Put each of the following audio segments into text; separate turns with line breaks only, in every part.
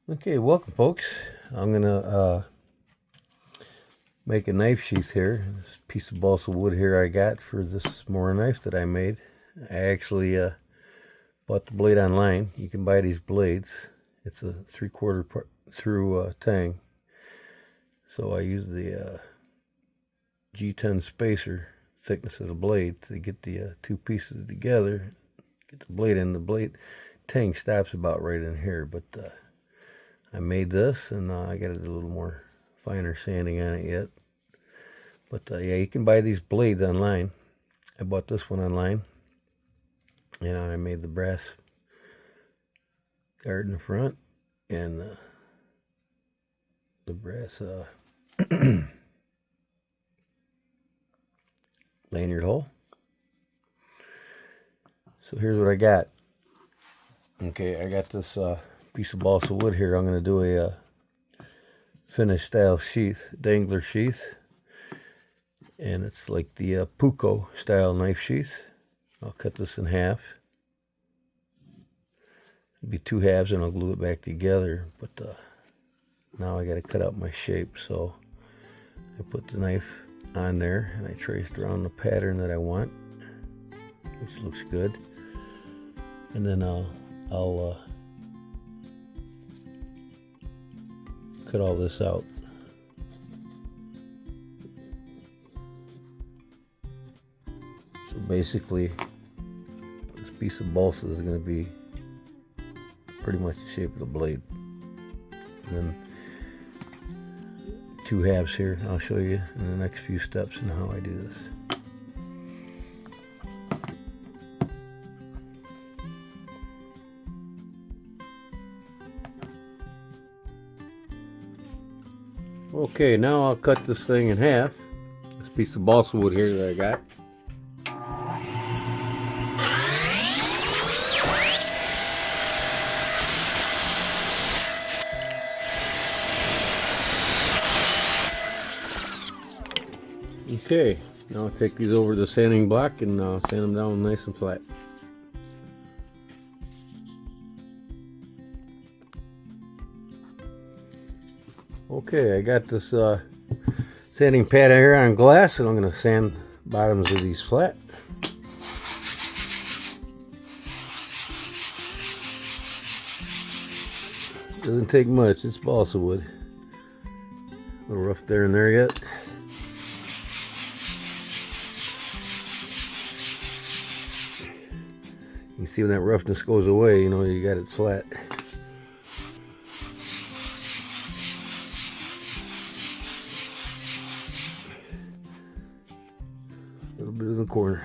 Okay, welcome folks. I'm gonna make a knife sheath here. This piece of balsa wood here I got for this more knife that I made. I actually bought the blade online. You can buy these blades. It's a 3/4 through tang. So I use the G10 spacer thickness of the blade to get the two pieces together. Get the blade in. The blade tang stops about right in here, but I made this, and I got to do a little more finer sanding on it yet. But yeah, you can buy these blades online. I bought this one online, and I made the brass guard in the front and the brass lanyard hole. So here's what I got. Okay, I got this piece of balsa wood here. I'm going to do a finish style sheath, dangler sheath, and it's like the Puukko style knife sheath. I'll cut this in half. It'll be two halves, and I'll glue it back together. But now I got to cut out my shape, so I put the knife on there and I traced around the pattern that I want, which looks good. And then I'll cut all this out. So basically, this piece of balsa is going to be pretty much the shape of the blade. And then two halves here. I'll show you in the next few steps and how I do this. Okay, now I'll cut this thing in half. This piece of balsa wood here that I got. Okay, now I'll take these over to the sanding block and sand them down nice and flat. Okay, I got this sanding pad here on glass, and I'm going to sand bottoms of these flat. Doesn't take much, it's balsa wood. A little rough there and there yet. You see when that roughness goes away, you know you got it flat. A little bit in the corner.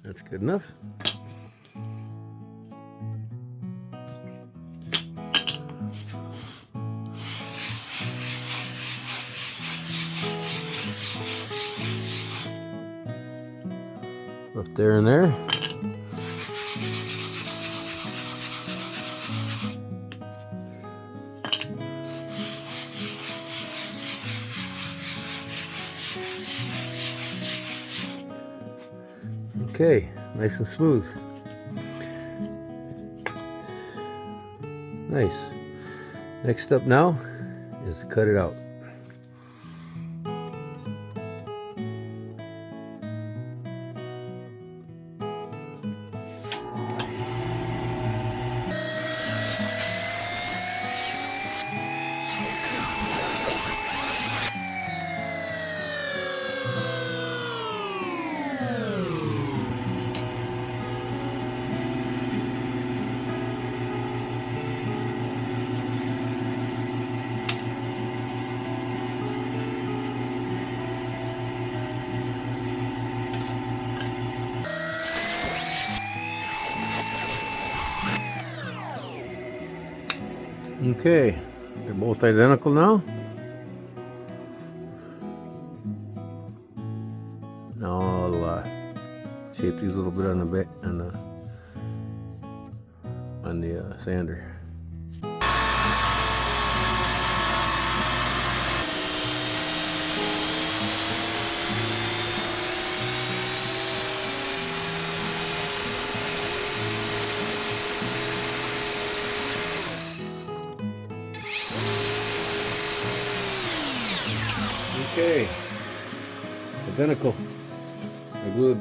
That's good enough. Up there and there. Okay, nice and smooth. Nice. Next step now is to cut it out. Okay, they're both identical now. Now I'll shape these a little bit on the back on the sander. Okay, identical. I glue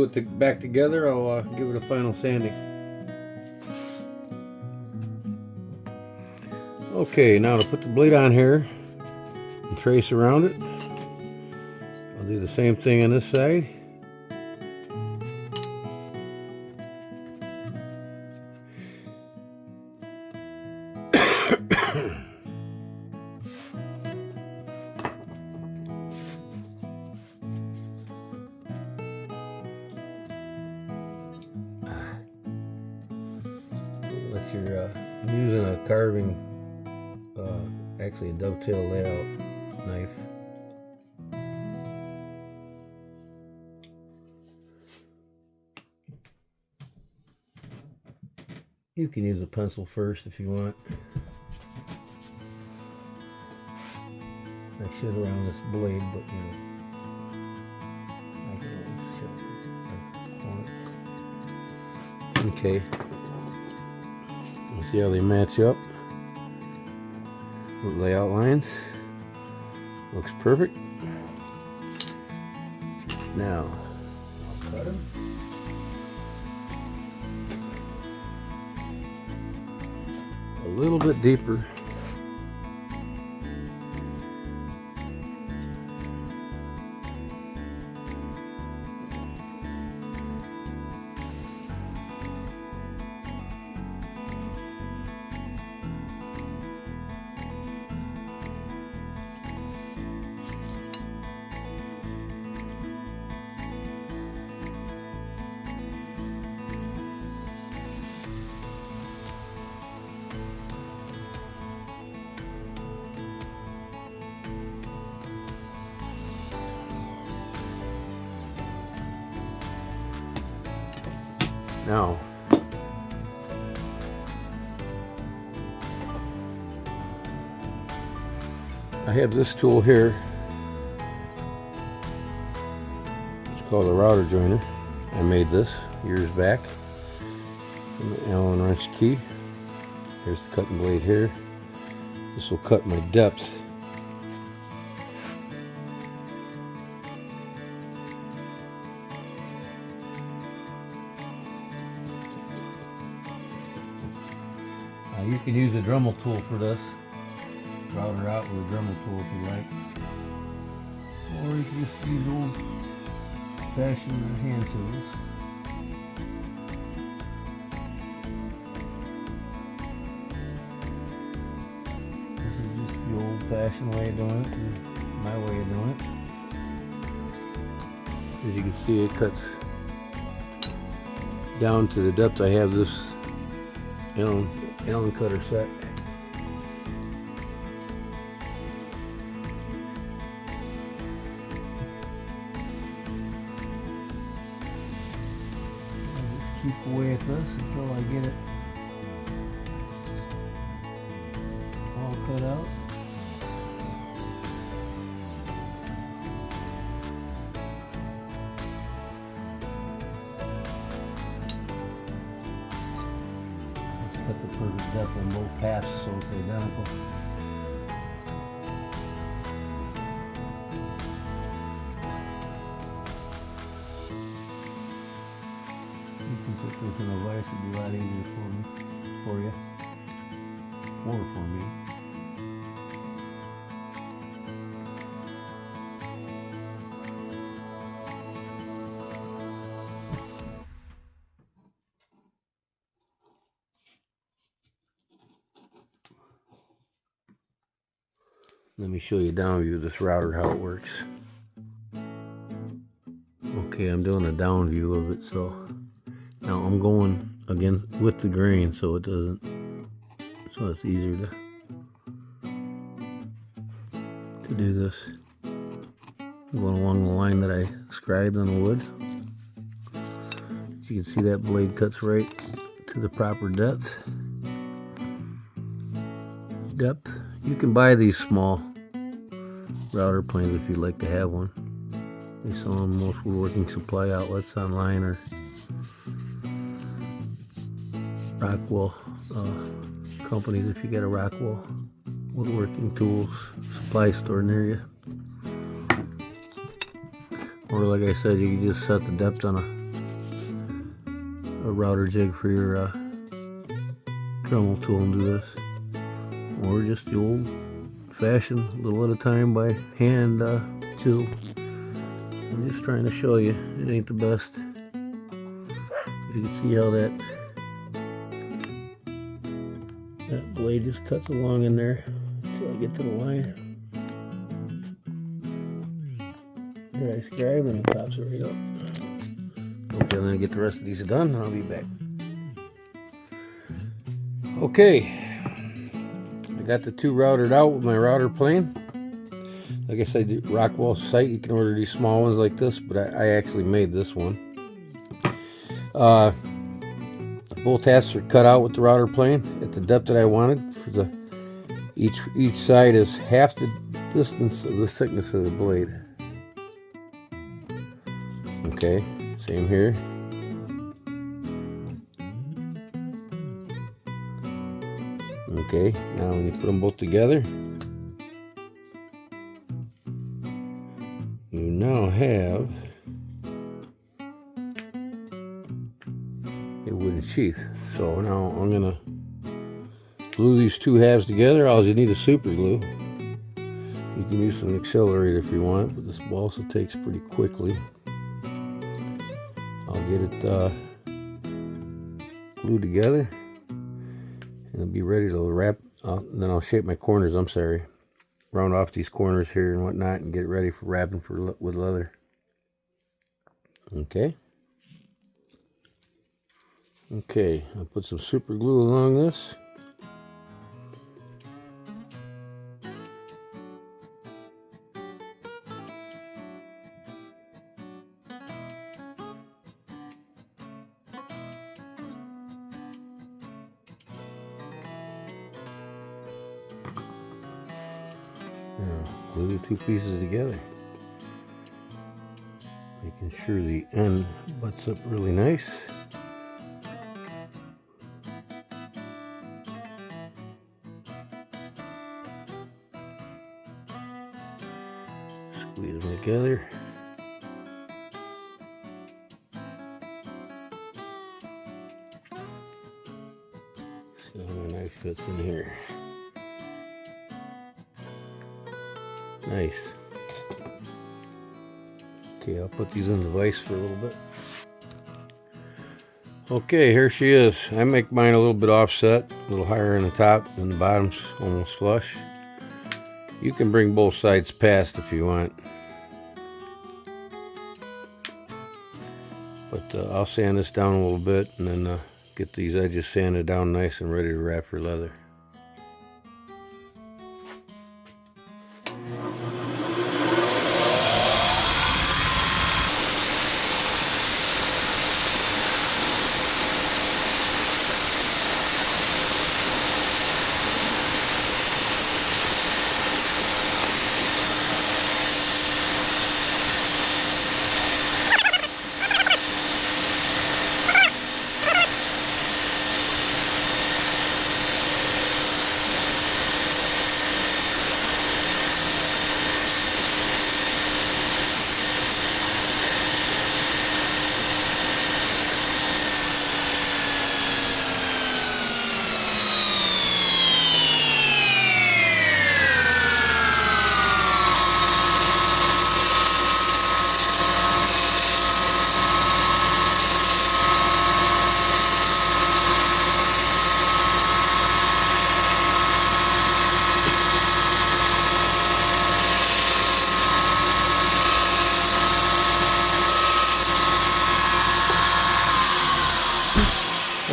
it back together. I'll give it a final sanding. Okay, now to put the blade on here and trace around it, I'll do the same thing on this side. I'm using a carving, actually a dovetail layout knife. You can use a pencil first if you want. I should around this blade, but you know, I can shift it. Okay. See how they match up with layout lines. Looks perfect. Now I'll cut them. A little bit deeper. Now, I have this tool here. It's called a router joiner. I made this years back from the Allen wrench key. Here's the cutting blade here. This will cut my depth. You can use a Dremel tool for this. Router out with a Dremel tool if you like. Or you can just use old-fashioned hand tools. This is just the old-fashioned way of doing it, and my way of doing it. As you can see, it cuts down to the depth. I have this Allen cutter set. I'll just keep away at this until I get it all cut out. Put the perfect depth on both paths so it's identical. You can put this in a vise, it'd be a lot easier for you, or for me. Let me show you down view of this router, how it works. Okay, I'm doing a down view of it, so now I'm going again with the grain so it's easier to do this. I'm going along the line that I scribed on the wood. As you can see, that blade cuts right to the proper depth. You can buy these small router planes if you'd like to have one. They sell them in most woodworking supply outlets online or Rockwell companies if you get a Rockwell woodworking tools supply store near you. Or like I said, you can just set the depth on a router jig for your Dremel tool and do this. Or just the old fashioned, little at a time by hand chisel. I'm just trying to show you, it ain't the best. You can see how that blade just cuts along in there until I get to the line. Here I scribe and it pops it right up. Okay, I'm gonna get the rest of these done and I'll be back. Okay, I got the two routed out with my router plane. Like I said, Rockwell site, you can order these small ones like this, but I actually made this one. Both halves are cut out with the router plane at the depth that I wanted. For the each side is half the distance of the thickness of the blade. Okay, same here. Okay, now when you put them both together, you now have a wooden sheath. So now I'm gonna glue these two halves together. All you need is super glue. You can use an accelerator if you want, but this also takes pretty quickly. I'll get it glued together and it'll be ready to wrap. Then I'll shape my corners, round off these corners here and whatnot and get it ready for wrapping with leather. Okay. Okay, I'll put some super glue along this. Now, glue the two pieces together, making sure the end butts up really nice. Squeeze them together. See how my knife fits in here. Nice. Okay, I'll put these in the vise for a little bit. Okay, here she is. I make mine a little bit offset, a little higher in the top, and the bottom's almost flush. You can bring both sides past if you want. But I'll sand this down a little bit and then get these edges sanded down nice and ready to wrap for leather.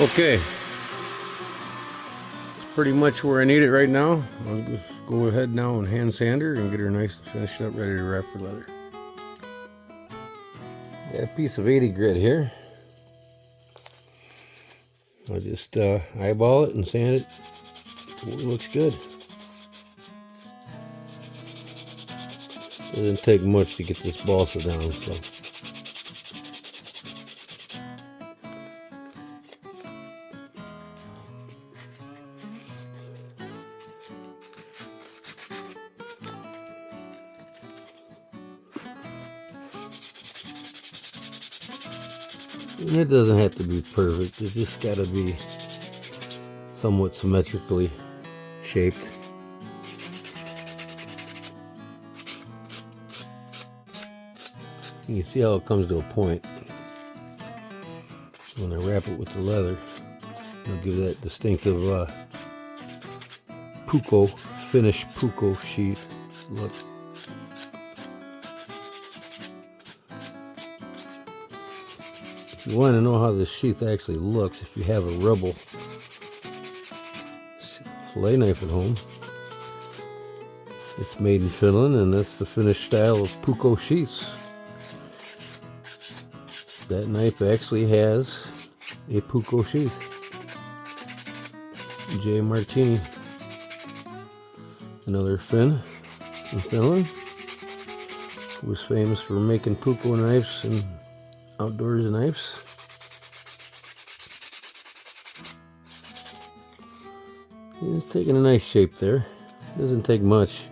Okay, it's pretty much where I need it right now. I'll just go ahead now and hand sand her and get her nice and finished up, ready to wrap for leather. Got a piece of 80 grit here. I'll just eyeball it and sand it. It looks good. Doesn't take much to get this balsa down, so. And it doesn't have to be perfect, it just got to be somewhat symmetrically shaped. You can see how it comes to a point. When I wrap it with the leather, it'll give that distinctive Puukko, finished Puukko sheath look. If you want to know how this sheath actually looks, if you have a Rebel fillet knife at home, it's made in Finland, and that's the finished style of Puukko sheaths. That knife actually has a Puukko sheath. J. Martini, another Finn from Finland, who was famous for making Puukko knives and outdoors knives. It's taking a nice shape there. Doesn't take much.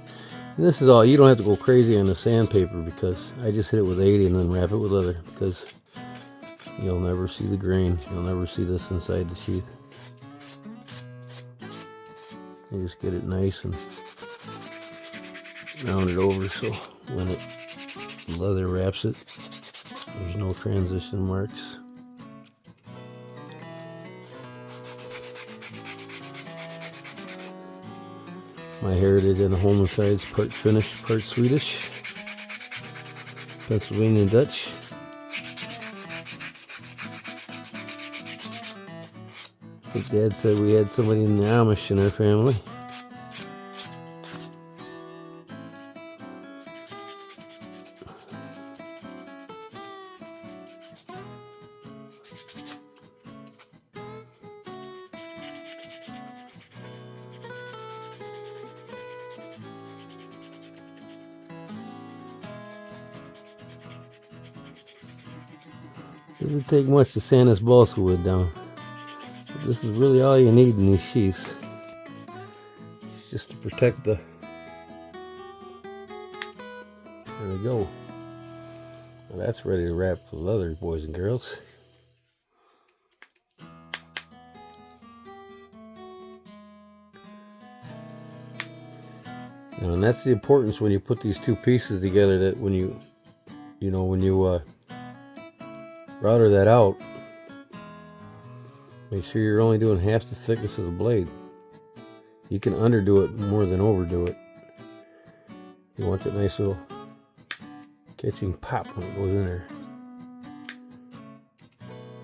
And this is all, you don't have to go crazy on the sandpaper, because I just hit it with 80 and then wrap it with leather, because you'll never see the grain. You'll never see this inside the sheath. You just get it nice and round it over, so when it leather wraps it, there's no transition marks. My heritage on the home side's part Finnish, part Swedish, Pennsylvania Dutch. I think Dad said we had somebody in the Amish in our family. Doesn't take much to sand this balsa wood down. This is really all you need in these sheaths. It's just to protect the... There we go. Well, that's ready to wrap the leather, boys and girls. Now, and that's the importance when you put these two pieces together, that when you router that out, make sure you're only doing half the thickness of the blade. You can underdo it more than overdo it. You want that nice little catching pop when it goes in there.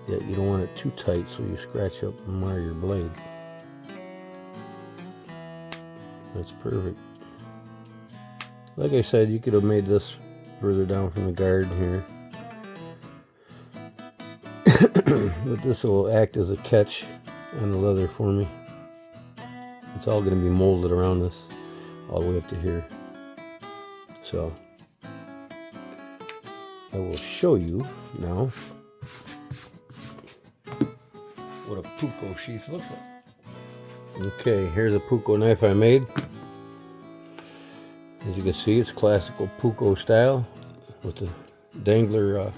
Yet you don't want it too tight so you scratch up and mar your blade. That's perfect. Like I said, you could have made this further down from the guard here. But this will act as a catch on the leather for me. It's all going to be molded around this all the way up to here. So I will show you now what a Puukko sheath looks like. Okay, here's a Puukko knife I made. As you can see, it's classical Puukko style with the dangler,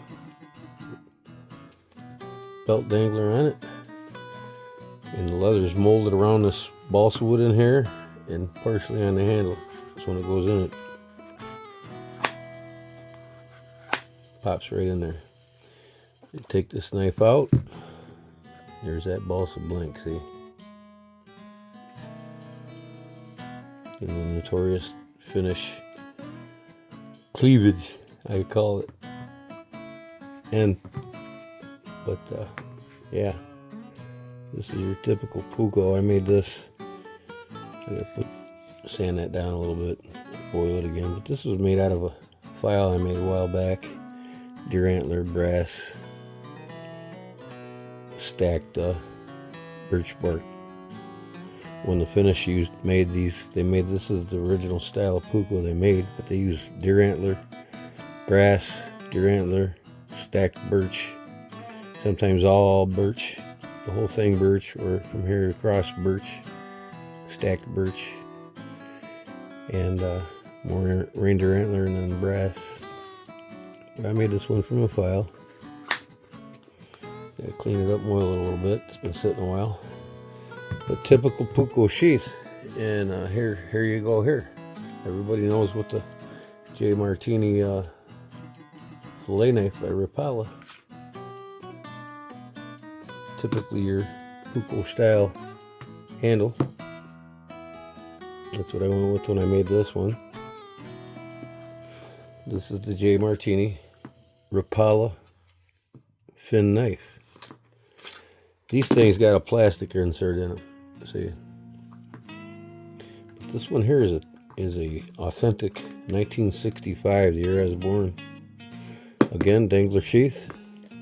belt dangler on it, and the leather's molded around this balsa wood in here and partially on the handle. So when it goes in, it pops right in there. You take this knife out, there's that balsa blank, see? And the notorious Finnish cleavage, I call it. But yeah, this is your typical Puukko. I made this. I gotta sand that down a little bit, oil it again. But this was made out of a file I made a while back. Deer antler, brass, stacked birch bark. When the Finnish made these, this is the original style of Puukko they made, but they used deer antler, brass, deer antler, stacked birch. Sometimes all birch, the whole thing birch, or from here across birch, stacked birch, and more reindeer antler and then brass. But I made this one from a file. I clean it up and oil it a little bit. It's been sitting a while. But typical Puukko sheath. And here you go here. Everybody knows what the J. Martini fillet knife by Rapala. Typically your Puukko style handle. That's what I went with when I made this one. This is the J. Martini Rapala fin knife. These things got a plastic insert in them. See, but this one here is a authentic 1965, the year I was born. Again, dangler sheath,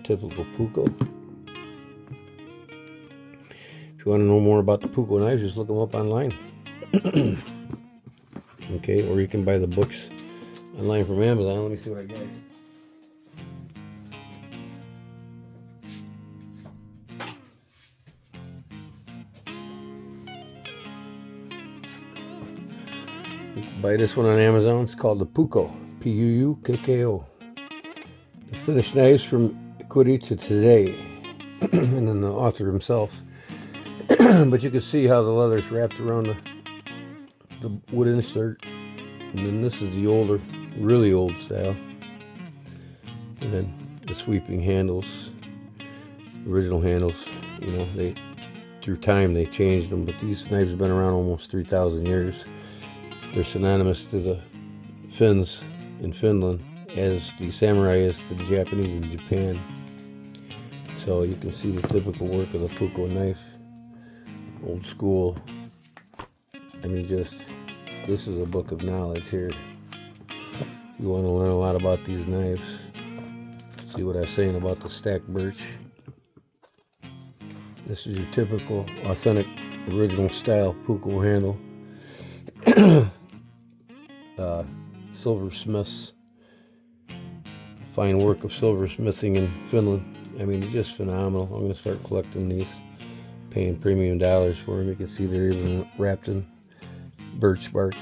typical Puukko. If you want to know more about the Puukko knives, just look them up online. Okay, or you can buy the books online from Amazon. Let me see what I got. You can buy this one on Amazon. It's called the Puukko, Puukko. The finished knives from equity to today, and then the author himself. But you can see how the leather's wrapped around the wood insert, and then this is the older, really old style, and then the sweeping handles, original handles. You know, they through time they changed them, but these knives have been around almost 3,000 years. They're synonymous to the Finns in Finland as the samurai is to the Japanese in Japan. So you can see the typical work of the Puukko knife, old school. I mean, just, this is a book of knowledge here. You want to learn a lot about these knives. See what I was saying about the stacked birch. This is your typical, authentic, original style Puukko handle. Silversmiths. Fine work of silversmithing in Finland. I mean, it's just phenomenal. I'm going to start collecting these, paying premium dollars for them. You can see they're even wrapped in birch bark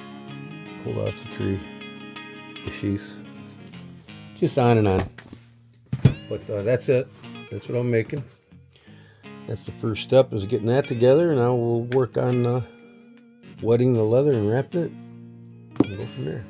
pulled off the tree, the sheath, just on and on. But that's it. That's what I'm making. That's the first step, is getting that together, and now we'll work on wetting the leather and wrapping it and go from there.